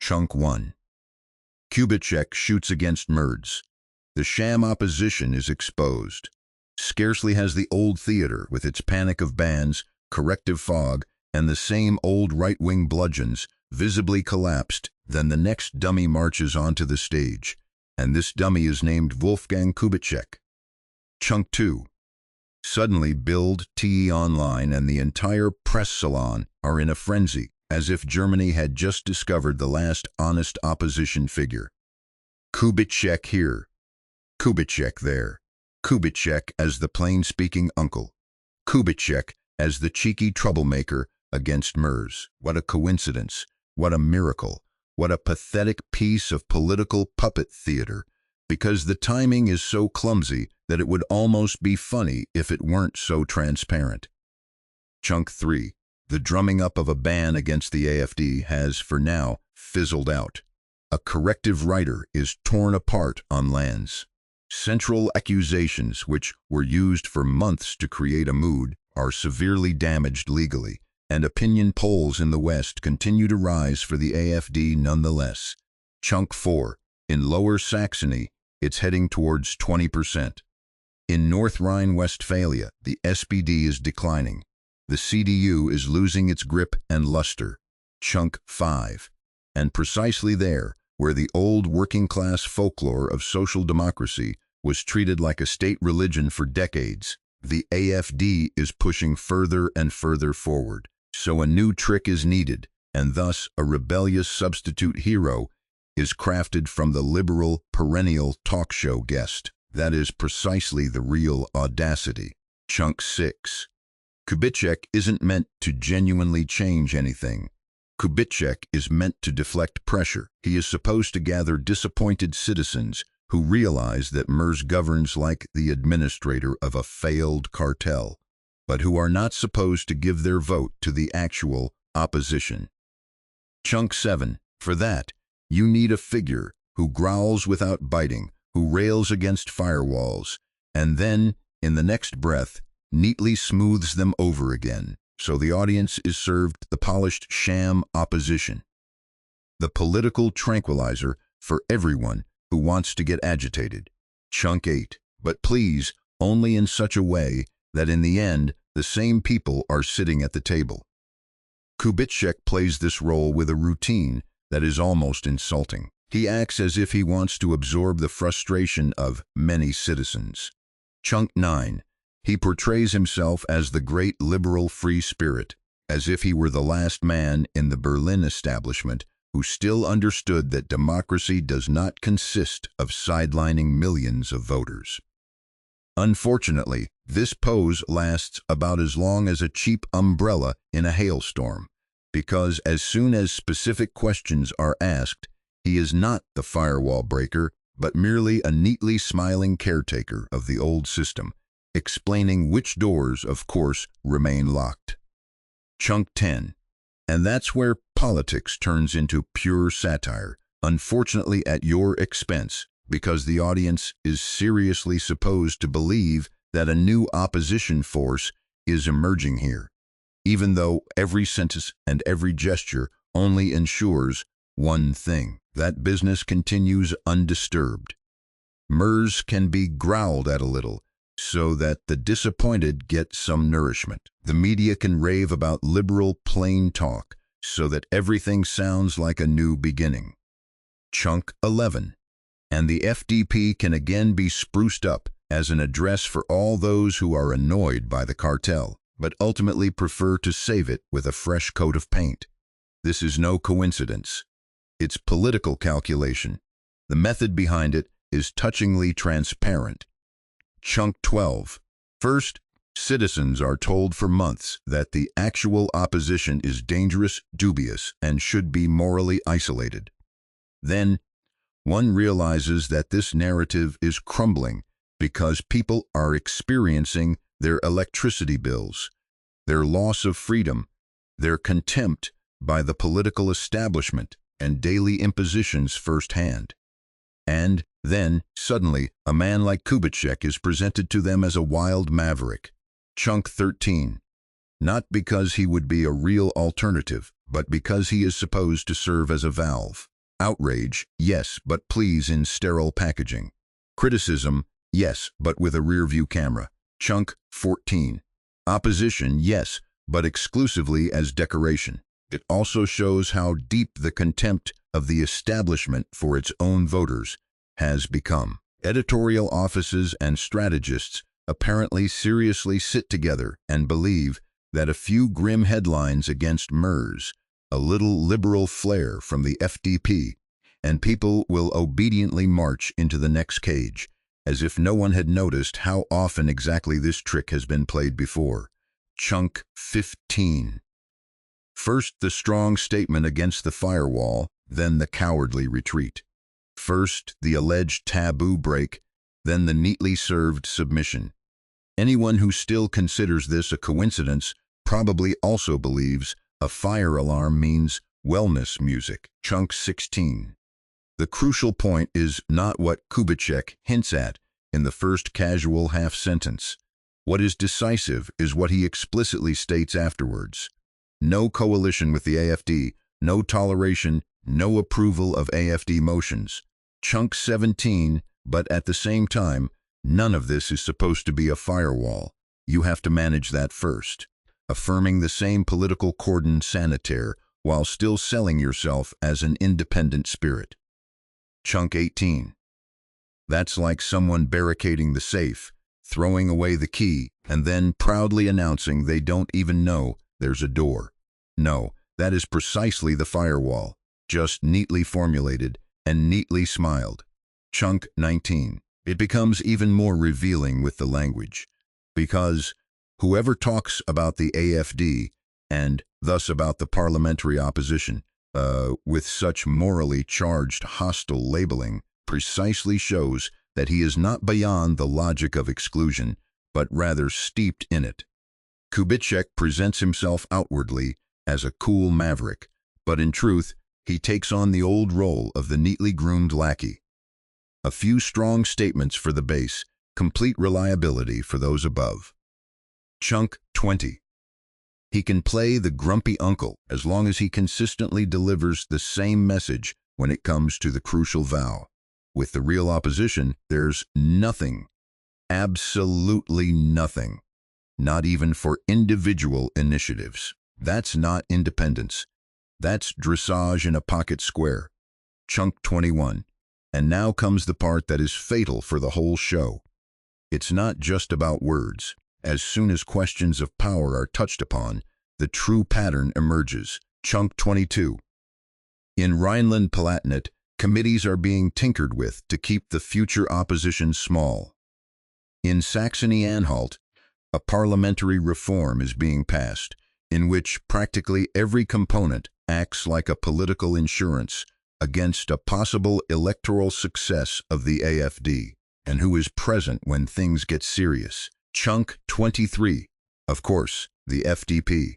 Chunk 1. Kubicki shoots against Merz. The sham opposition is exposed. Scarcely has the old theater, with its panic of bands, corrective fog, and the same old right-wing bludgeons, visibly collapsed, than the next dummy marches onto the stage, and this dummy is named Wolfgang Kubicki. Chunk 2. Suddenly Bild, TE Online, and the entire press salon are in a frenzy, as if Germany had just discovered the last honest opposition figure. Kubicki here, Kubicki there, Kubicki as the plain-speaking uncle, Kubicki as the cheeky troublemaker against Merz. What a coincidence, what a miracle, what a pathetic piece of political puppet theater, because the timing is so clumsy that it would almost be funny if it weren't so transparent. Chunk 3. The drumming up of a ban against the AfD has, for now, fizzled out. A corrective writer is torn apart on lands. Central accusations, which were used for months to create a mood, are severely damaged legally, and opinion polls in the West continue to rise for the AfD nonetheless. Chunk 4. In Lower Saxony, it's heading towards 20%. In North Rhine-Westphalia, the SPD is declining. The CDU is losing its grip and luster. Chunk 5. And precisely there, where the old working-class folklore of social democracy was treated like a state religion for decades, the AfD is pushing further and further forward. So a new trick is needed, and thus a rebellious substitute hero is crafted from the liberal, perennial talk show guest. That is precisely the real audacity. Chunk 6. Kubicki isn't meant to genuinely change anything. Kubicki is meant to deflect pressure. He is supposed to gather disappointed citizens who realize that Merz governs like the administrator of a failed cartel, but who are not supposed to give their vote to the actual opposition. Chunk 7. For that, you need a figure who growls without biting, who rails against firewalls, and then, in the next breath, neatly smooths them over again, so the audience is served the polished sham opposition. The political tranquilizer for everyone who wants to get agitated. Chunk 8. But please, only in such a way that in the end, the same people are sitting at the table. Kubicki plays this role with a routine that is almost insulting. He acts as if he wants to absorb the frustration of many citizens. Chunk 9. He portrays himself as the great liberal free spirit, as if he were the last man in the Berlin establishment who still understood that democracy does not consist of sidelining millions of voters. Unfortunately, this pose lasts about as long as a cheap umbrella in a hailstorm, because as soon as specific questions are asked, he is not the firewall breaker, but merely a neatly smiling caretaker of the old system, explaining which doors, of course, remain locked. Chunk 10. And that's where politics turns into pure satire, unfortunately at your expense, because the audience is seriously supposed to believe that a new opposition force is emerging here, even though every sentence and every gesture only ensures one thing: that business continues undisturbed. Merz can be growled at a little, so that the disappointed get some nourishment. The media can rave about liberal plain talk, so that everything sounds like a new beginning. Chunk 11. And the FDP can again be spruced up as an address for all those who are annoyed by the cartel, but ultimately prefer to save it with a fresh coat of paint. This is no coincidence. It's political calculation. The method behind it is touchingly transparent. Chunk 12. First, citizens are told for months that the actual opposition is dangerous, dubious, and should be morally isolated. Then, one realizes that this narrative is crumbling because people are experiencing their electricity bills, their loss of freedom, their contempt by the political establishment, and daily impositions firsthand. And then, suddenly, a man like Kubicki is presented to them as a wild maverick. Chunk 13. Not because he would be a real alternative, but because he is supposed to serve as a valve. Outrage, yes, but please in sterile packaging. Criticism, yes, but with a rear-view camera. Chunk 14. Opposition, yes, but exclusively as decoration. It also shows how deep the contempt of the establishment for its own voters has become. Editorial offices and strategists apparently seriously sit together and believe that a few grim headlines against Merz, a little liberal flair from the FDP, and people will obediently march into the next cage, as if no one had noticed how often exactly this trick has been played before. Chunk 15. First, the strong statement against the firewall, then the cowardly retreat. First, the alleged taboo break, then the neatly served submission. Anyone who still considers this a coincidence probably also believes a fire alarm means wellness music. Chunk 16. The crucial point is not what Kubicki hints at in the first casual half-sentence. What is decisive is what he explicitly states afterwards. No coalition with the AfD, no toleration, no approval of AfD motions. Chunk 17, but at the same time, none of this is supposed to be a firewall. You have to manage that first. Affirming the same political cordon sanitaire while still selling yourself as an independent spirit. Chunk 18. That's like someone barricading the safe, throwing away the key, and then proudly announcing they don't even know there's a door. No, that is precisely the firewall, just neatly formulated and neatly smiled. Chunk 19. It becomes even more revealing with the language, because whoever talks about the AfD, and thus about the parliamentary opposition, with such morally charged hostile labeling, precisely shows that he is not beyond the logic of exclusion, but rather steeped in it. Kubicki presents himself outwardly as a cool maverick, but in truth, he takes on the old role of the neatly groomed lackey. A few strong statements for the base, complete reliability for those above. Chunk 20. He can play the grumpy uncle as long as he consistently delivers the same message when it comes to the crucial vow. With the real opposition, there's nothing, absolutely nothing, not even for individual initiatives. That's not independence. That's dressage in a pocket square. Chunk 21. And now comes the part that is fatal for the whole show. It's not just about words. As soon as questions of power are touched upon, the true pattern emerges. Chunk 22. In Rhineland-Palatinate, committees are being tinkered with to keep the future opposition small. In Saxony-Anhalt, a parliamentary reform is being passed, in which practically every component acts like a political insurance against a possible electoral success of the AfD, and who is present when things get serious. Chunk 23. Of course, the FDP.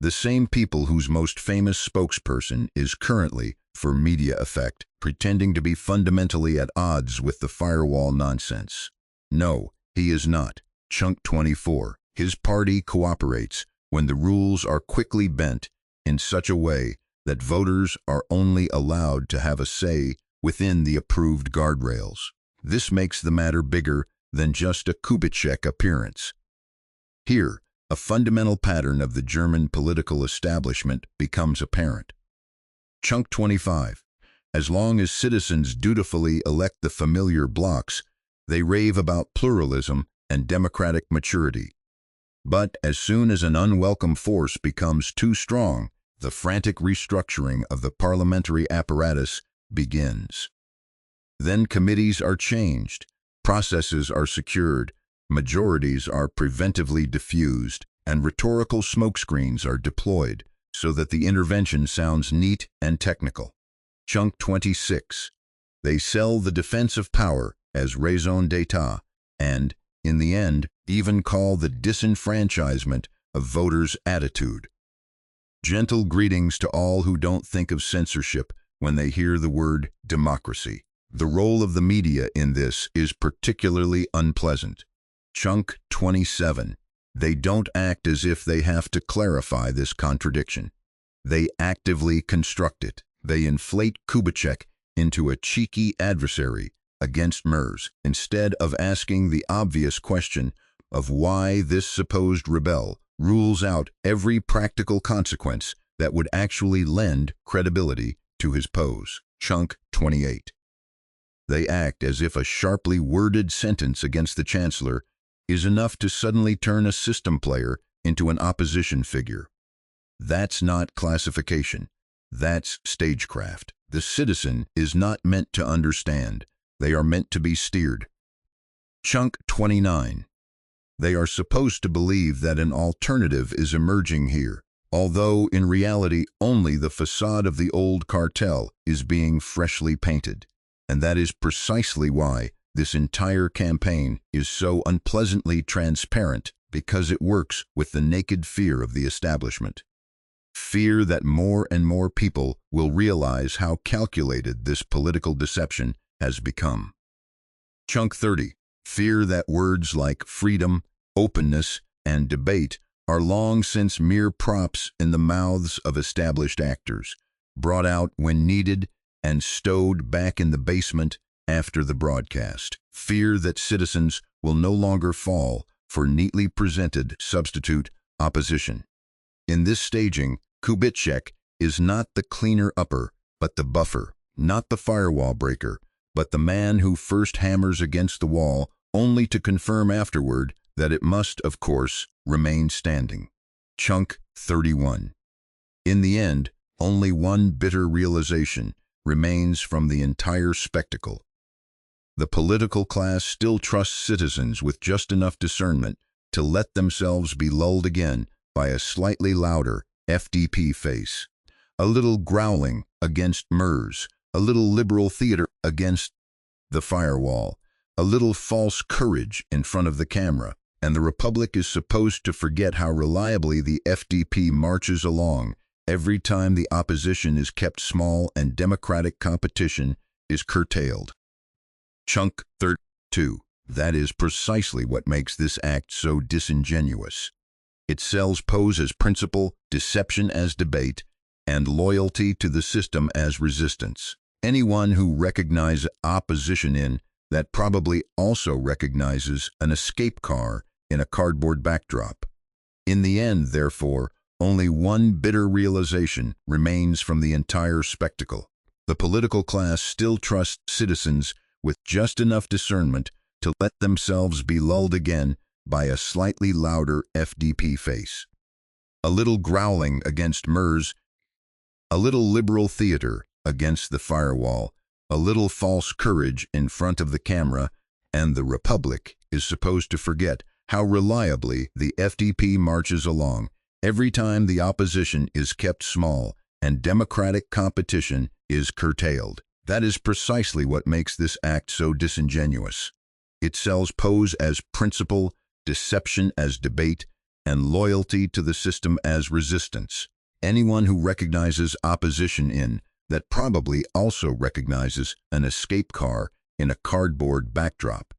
The same people whose most famous spokesperson is currently, for media effect, pretending to be fundamentally at odds with the firewall nonsense. No, he is not. Chunk 24. His party cooperates when the rules are quickly bent in such a way that voters are only allowed to have a say within the approved guardrails. This makes the matter bigger than just a Kubicki appearance. Here, a fundamental pattern of the German political establishment becomes apparent. Chunk 25. As long as citizens dutifully elect the familiar blocs, they rave about pluralism and democratic maturity. But as soon as an unwelcome force becomes too strong, the frantic restructuring of the parliamentary apparatus begins. Then committees are changed, processes are secured, majorities are preventively diffused, and rhetorical smokescreens are deployed so that the intervention sounds neat and technical. Chunk 26. They sell the defense of power as raison d'etat and, in the end, even call the disenfranchisement of voters' attitude. Gentle greetings to all who don't think of censorship when they hear the word democracy. The role of the media in this is particularly unpleasant. Chunk 27. They don't act as if they have to clarify this contradiction. They actively construct it. They inflate Kubicki into a cheeky adversary against Merz, instead of asking the obvious question of why this supposed rebel rules out every practical consequence that would actually lend credibility to his pose. Chunk 28. They act as if a sharply worded sentence against the chancellor is enough to suddenly turn a system player into an opposition figure. That's not classification. That's stagecraft. The citizen is not meant to understand. They are meant to be steered. Chunk 29. They are supposed to believe that an alternative is emerging here, although in reality only the facade of the old cartel is being freshly painted. And that is precisely why this entire campaign is so unpleasantly transparent, because it works with the naked fear of the establishment. Fear that more and more people will realize how calculated this political deception has become. Chunk 30. Fear that words like freedom, openness, and debate are long since mere props in the mouths of established actors, brought out when needed and stowed back in the basement after the broadcast. Fear that citizens will no longer fall for neatly presented substitute opposition. In this staging, Kubicki is not the cleaner-upper, but the buffer, not the firewall breaker, but the man who first hammers against the wall, only to confirm afterward that it must, of course, remain standing. Chunk 31. In the end, only one bitter realization remains from the entire spectacle. The political class still trusts citizens with just enough discernment to let themselves be lulled again by a slightly louder FDP face, a little growling against Merz, a little liberal theater against the firewall, a little false courage in front of the camera, and the Republic is supposed to forget how reliably the FDP marches along every time the opposition is kept small and democratic competition is curtailed. Chunk 32. That is precisely what makes this act so disingenuous. It sells pose as principle, deception as debate, and loyalty to the system as resistance. Anyone who recognizes opposition in that probably also recognizes an escape car in a cardboard backdrop. In the end, therefore, only one bitter realization remains from the entire spectacle. The political class still trusts citizens with just enough discernment to let themselves be lulled again by a slightly louder FDP face, a little growling against Merz, a little liberal theater against the firewall, a little false courage in front of the camera, and the Republic is supposed to forget how reliably the FDP marches along every time the opposition is kept small and democratic competition is curtailed. That is precisely what makes this act so disingenuous. It sells pose as principle, deception as debate, and loyalty to the system as resistance. Anyone who recognizes opposition in that probably also recognizes an escape car in a cardboard backdrop.